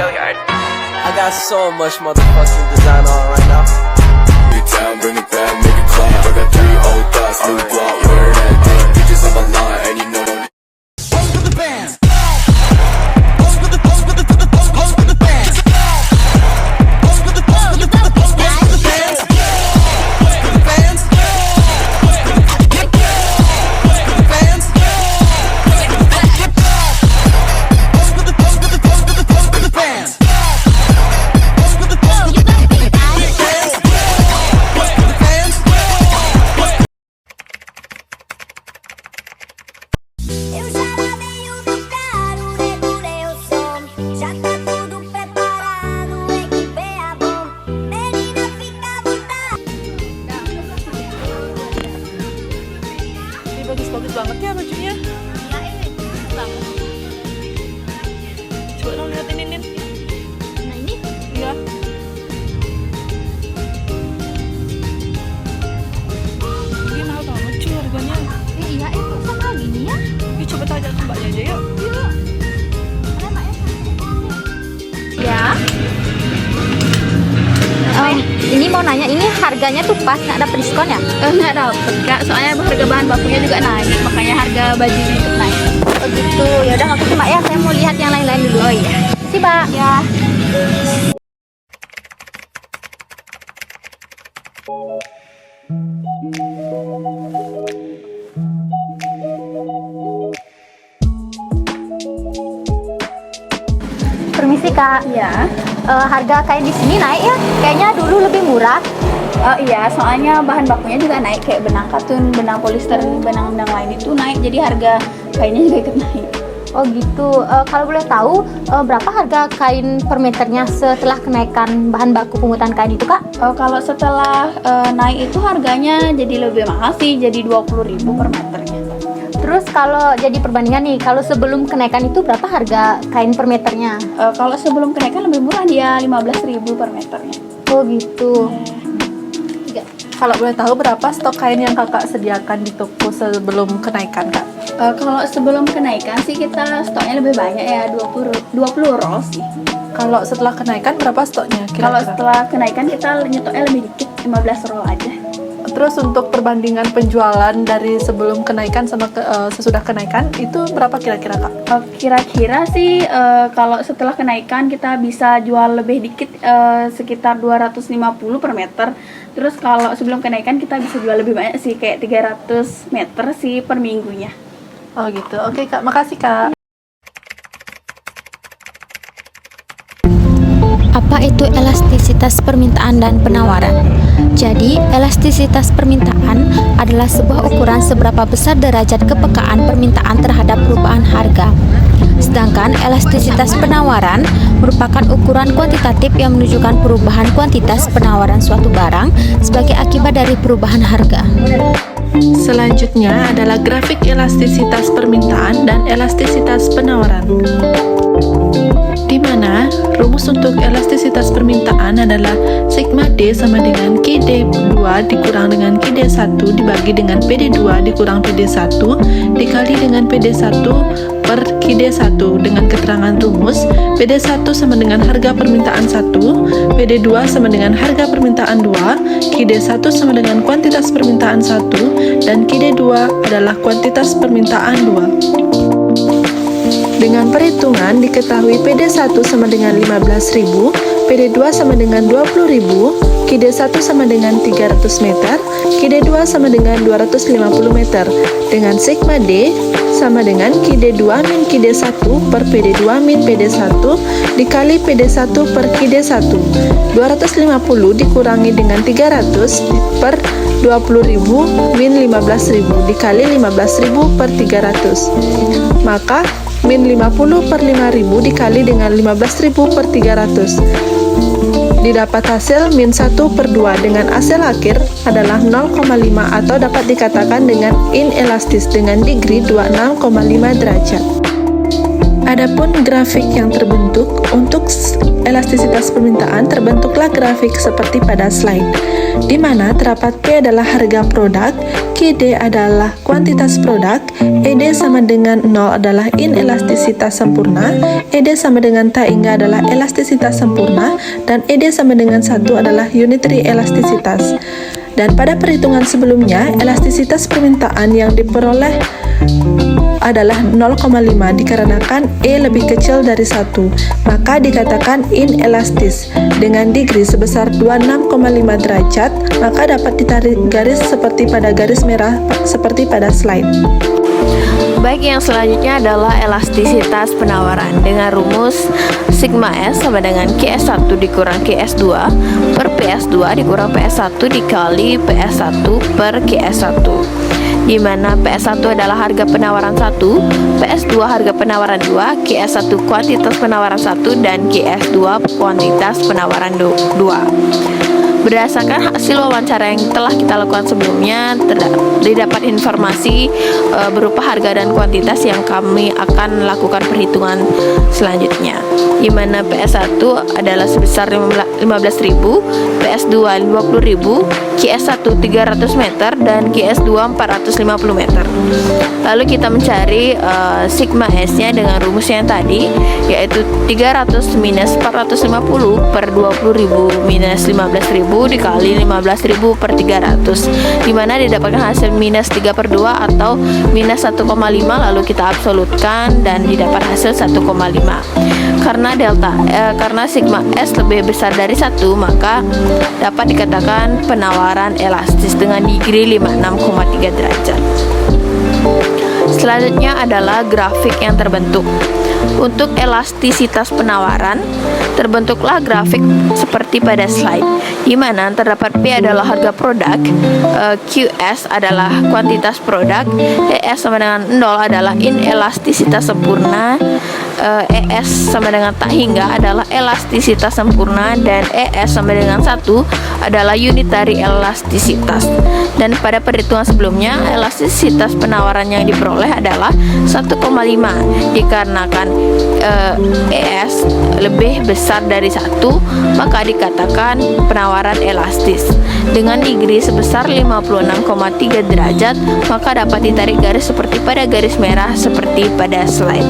I got so much motherfucking design on right now. Big town, bring it back, make it clap. I got 3 old thoughts, new guap, wear that thing. Bitches on my line, and you know don't. Pose with the bands. Pose with the pose with the pose with the pose with the bands. Pose with the pose with the pose with the pose with the bands. Pose with the bands. Pose with the bands. Pose with the bands. Pose with the pose with the pose with the pose with the bands. Pose with the pose with the pose with the bands. Pose with the bands. Eu já lavei o lugar, o regulei o som. Já tá tudo preparado, equipei a bom. Menina, fica à vontade. Ini bagus-bagus banget ya bajunya. Ya ini banget. Coba dong liatin ini. Nah ini Iya. Ini mahal banget cuy harganya. iya kok sama gini ya? Ini coba tanya ke mbaknya aja yuk. Yuk. Mana Mbak Ya. Ini mau nanya, ini harganya tuh pas nggak dapet diskon ya? Nggak dapet kak, soalnya harga bahan bakunya juga naik, makanya harga baju ini ikut naik. Oh gitu. Ya udah nggak apa-apa Mbak ya. Saya mau lihat yang lain-lain dulu. Oh iya. Si Mbak. Ya. Permisi Kak. Iya. Harga kain di sini naik ya? Kayaknya dulu lebih murah. Oh iya, soalnya bahan bakunya juga naik, kayak benang katun, benang polister, benang-benang lain itu naik, jadi harga kainnya juga ikut naik. Oh gitu. Kalau boleh tahu berapa harga kain per meternya setelah kenaikan bahan baku pungutan kain itu Kak? Kalau setelah naik itu harganya jadi lebih mahal sih, jadi 20.000 per meternya. Terus kalau jadi perbandingan nih, kalau sebelum kenaikan itu berapa harga kain per meternya? Kalau sebelum kenaikan lebih murah, dia 15.000 per meternya. Oh gitu. Kalau boleh tahu berapa stok kain yang kakak sediakan di toko sebelum kenaikan kak? Kalau sebelum kenaikan sih kita stoknya lebih banyak ya, 20 roll sih. Kalau setelah kenaikan berapa stoknya Kalau kira-kira? setelah kenaikan kita nyetoknya lebih dikit, 15 roll aja. Terus untuk perbandingan penjualan dari sebelum kenaikan sama sesudah kenaikan itu berapa kira-kira kak? Kira-kira sih kalau setelah kenaikan kita bisa jual lebih dikit, sekitar 250 per meter. Terus kalau sebelum kenaikan kita bisa jual lebih banyak sih, kayak 300 meter sih per minggunya. Oh gitu. Oke kak, makasih kak. Apa itu elastisitas permintaan dan penawaran? Jadi, elastisitas permintaan adalah sebuah ukuran seberapa besar derajat kepekaan permintaan terhadap perubahan harga. Sedangkan elastisitas penawaran merupakan ukuran kuantitatif yang menunjukkan perubahan kuantitas penawaran suatu barang sebagai akibat dari perubahan harga. Selanjutnya adalah grafik elastisitas permintaan dan elastisitas penawaran. Di mana rumus untuk elastisitas permintaan adalah sigma D sama dengan QD2 dikurang dengan QD1 dibagi dengan PD2 dikurang PD1 dikali dengan PD1 per QD1 dengan keterangan rumus PD1 sama dengan harga permintaan 1, PD2 sama dengan harga permintaan 2, QD1 sama dengan kuantitas permintaan 1 dan QD2 adalah kuantitas permintaan 2. Dengan perhitungan diketahui PD1 sama dengan 15.000, PD2 sama dengan 20.000, QD1 sama dengan 300 meter, QD2 sama dengan 250 meter, dengan sigma D sama dengan QD2 min QD1 per PD2 min PD1 dikali PD1 per QD1. 250 dikurangi dengan 300 per 20.000 min 15.000 dikali 15.000 per 300. Maka min 50 per 5.000 dikali dengan 15.000 per 300. Didapat hasil min 1 per 2 dengan hasil akhir adalah 0,5 atau dapat dikatakan dengan inelastis dengan degree 26,5 derajat. Adapun grafik yang terbentuk untuk elastisitas permintaan terbentuklah grafik seperti pada slide, di mana terdapat P adalah harga produk, QD adalah kuantitas produk, ED sama dengan 0 adalah inelastisitas sempurna, ED sama dengan tak hingga adalah elastisitas sempurna, dan ED sama dengan 1 adalah unitary elastisitas. Dan pada perhitungan sebelumnya, elastisitas permintaan yang diperoleh adalah 0,5 dikarenakan E lebih kecil dari 1, maka dikatakan inelastis. Dengan degree sebesar 26,5 derajat, maka dapat ditarik garis seperti pada garis merah seperti pada slide. Baik, yang selanjutnya adalah elastisitas penawaran dengan rumus sigma S sama dengan QS1 dikurang QS2 per PS2 dikurang PS1 dikali PS1 per QS1, di mana PS1 adalah harga penawaran 1, PS2 harga penawaran 2, QS1 kuantitas penawaran 1, dan QS2 kuantitas penawaran 2. Berdasarkan hasil wawancara yang telah kita lakukan sebelumnya, didapat informasi berupa harga dan kuantitas yang kami akan lakukan perhitungan selanjutnya, di mana PS1 adalah sebesar 15.000, PS2 20.000, QS1 300 meter, dan QS2 450 meter. Lalu kita mencari sigma S-nya dengan rumus yang tadi, yaitu 300 minus 450 per 20.000 minus 15.000 dikali 15.000 per 300, dimana didapatkan hasil minus 3/2 atau minus 1,5, lalu kita absolutkan dan didapat hasil 1,5. Karena sigma S lebih besar dari 1, maka dapat dikatakan penawaran elastis dengan degree 56,3 derajat. Selanjutnya adalah grafik yang terbentuk. Untuk elastisitas penawaran, terbentuklah grafik seperti pada slide, di mana terdapat P adalah harga produk, QS adalah kuantitas produk, ES sama dengan 0 adalah inelastisitas sempurna, ES sama dengan tak hingga adalah elastisitas sempurna, dan ES sama dengan 1 adalah unitary elastisitas. Dan pada perhitungan sebelumnya, elastisitas penawaran yang diperoleh adalah 1,5 dikarenakan ES lebih besar dari 1, maka dikatakan penawaran elastis. Dengan degree sebesar 56,3 derajat, maka dapat ditarik garis seperti pada garis merah seperti pada slide.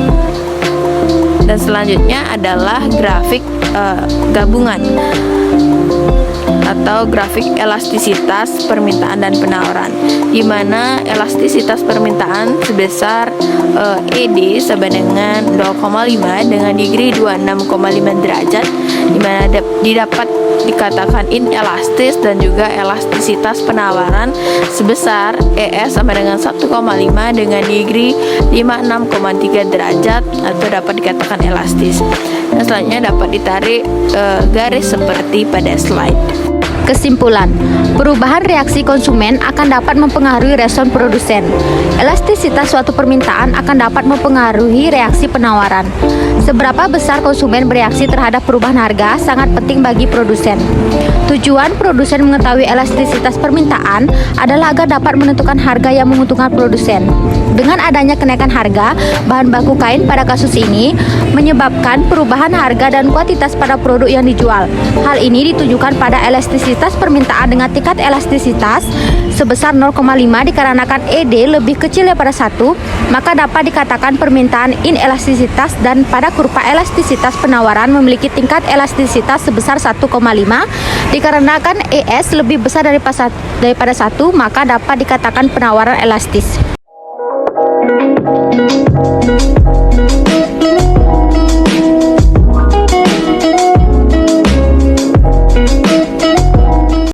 Dan selanjutnya adalah grafik gabungan atau grafik elastisitas permintaan dan penawaran, di mana elastisitas permintaan sebesar ED sama dengan 0,5 dengan degree 26,5 derajat, di mana didapat dikatakan inelastis, dan juga elastisitas penawaran sebesar ES sama dengan 1,5 dengan degree 56,3 derajat atau dapat dikatakan elastis. Dan selanjutnya dapat ditarik garis seperti pada slide. Kesimpulan, perubahan reaksi konsumen akan dapat mempengaruhi respon produsen. Elastisitas suatu permintaan akan dapat mempengaruhi reaksi penawaran. Seberapa besar konsumen bereaksi terhadap perubahan harga sangat penting bagi produsen. Tujuan produsen mengetahui elastisitas permintaan adalah agar dapat menentukan harga yang menguntungkan produsen. Dengan adanya kenaikan harga bahan baku kain pada kasus ini menyebabkan perubahan harga dan kuantitas pada produk yang dijual. Hal ini ditunjukkan pada elastisitas permintaan dengan tingkat elastisitas sebesar 0,5 dikarenakan ED lebih kecil daripada 1, maka dapat dikatakan permintaan inelastisitas, dan pada kurva elastisitas penawaran memiliki tingkat elastisitas sebesar 1,5 dikarenakan ES lebih besar daripada 1, maka dapat dikatakan penawaran elastis.